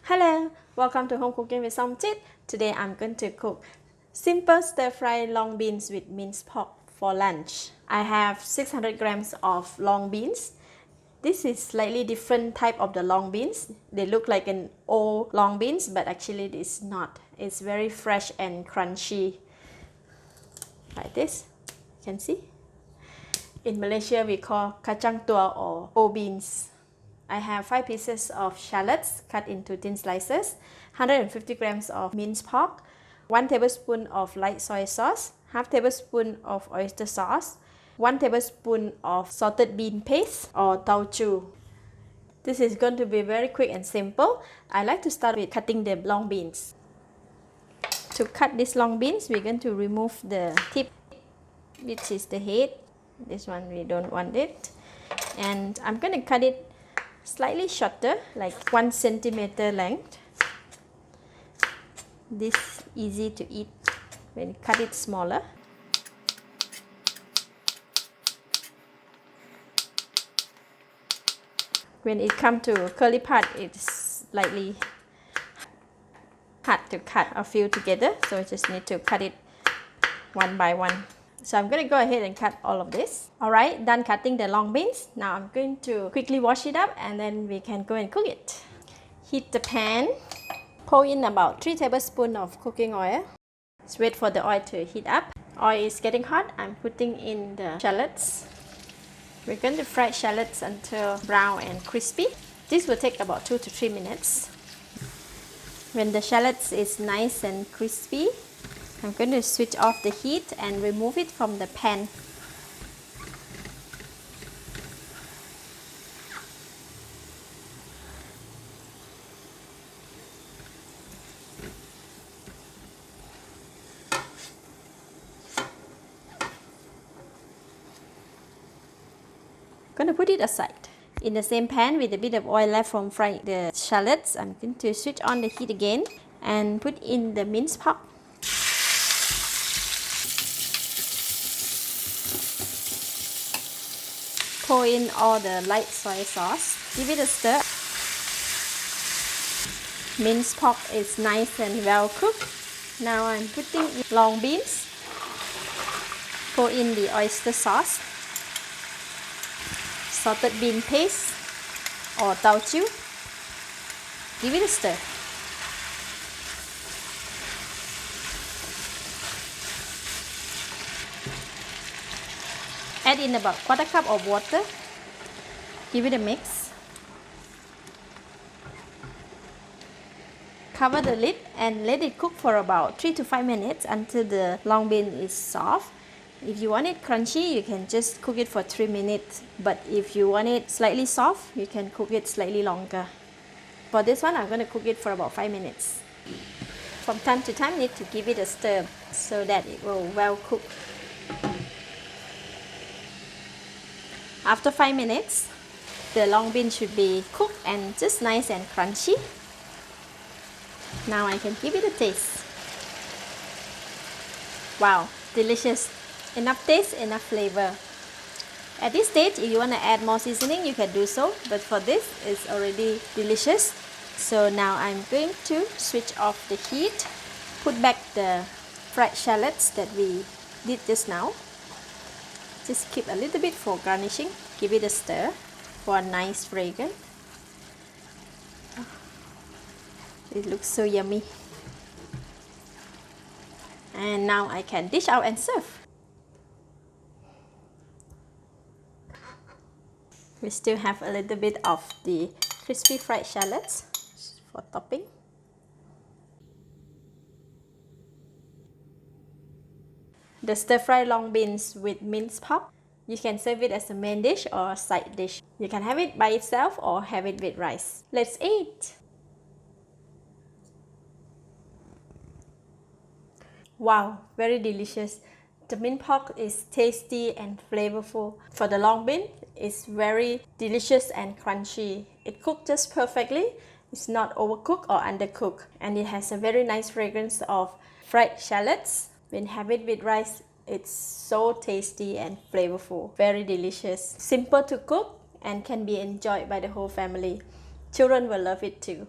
Hello, welcome to Home Cooking with Somjit. Today I'm going to cook simple stir-fry long beans with minced pork for lunch. I have 600 grams of long beans. This is slightly different type of the long beans. They look like an old long beans, but actually it is not. It's very fresh and crunchy. Like this, you can see. In Malaysia, we call kacang tua or old beans. I have 5 pieces of shallots cut into thin slices, 150 grams of minced pork, 1 tablespoon of light soy sauce, half tablespoon of oyster sauce, 1 tablespoon of salted bean paste or tauchu. This is going to be very quick and simple. I like to start with cutting the long beans. To cut these long beans, we're going to remove the tip, which is the head. This one we don't want it. And I'm going to cut it slightly shorter, like 1 centimeter length. This easy to eat when you cut it smaller. When it comes to curly part, it's slightly hard to cut a few together, so I just need to cut it one by one. So I'm going to go ahead and cut all of this. Alright, done cutting the long beans. Now I'm going to quickly wash it up and then we can go and cook it. Heat the pan. Pour in about 3 tablespoons of cooking oil. Let's wait for the oil to heat up. Oil is getting hot. I'm putting in the shallots. We're going to fry shallots until brown and crispy. This will take about 2 to 3 minutes. When the shallots is nice and crispy, I'm going to switch off the heat and remove it from the pan. I'm going to put it aside. In the same pan with a bit of oil left from frying the shallots, I'm going to switch on the heat again and put in the minced pork. Pour in all the light soy sauce. Give it a stir. Minced pork is nice and well cooked. Now I'm putting in long beans. Pour in the oyster sauce, salted bean paste or tauchu. Give it a stir. Add in about 1/4 cup of water. Give it a mix. Cover the lid and let it cook for about 3 to 5 minutes until the long bean is soft. If you want it crunchy, you can just cook it for 3 minutes. But if you want it slightly soft, you can cook it slightly longer. For this one, I'm going to cook it for about 5 minutes. From time to time, need to give it a stir so that it will well cook. After 5 minutes, the long bean should be cooked and just nice and crunchy. Now I can give it a taste. Wow, delicious. Enough taste, enough flavor. At this stage, if you want to add more seasoning, you can do so. But for this, it's already delicious. So now I'm going to switch off the heat. Put back the fried shallots that we did just now. Just keep a little bit for garnishing. Give it a stir for a nice fragrance. It looks so yummy. And now I can dish out and serve. We still have a little bit of the crispy fried shallots for topping. The stir-fry long beans with minced pork. You can serve it as a main dish or a side dish. You can have it by itself or have it with rice. Let's eat! Wow, very delicious. The minced pork is tasty and flavorful. For the long bean, it's very delicious and crunchy. It cooked just perfectly. It's not overcooked or undercooked. And it has a very nice fragrance of fried shallots. When you have it with rice, it's so tasty and flavorful. Very delicious. Simple to cook and can be enjoyed by the whole family. Children will love it too.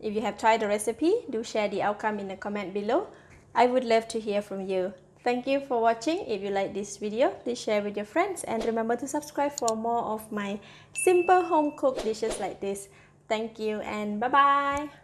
If you have tried the recipe, do share the outcome in the comment below. I would love to hear from you. Thank you for watching. If you like this video, please share with your friends and remember to subscribe for more of my simple home cooked dishes like this. Thank you and bye bye.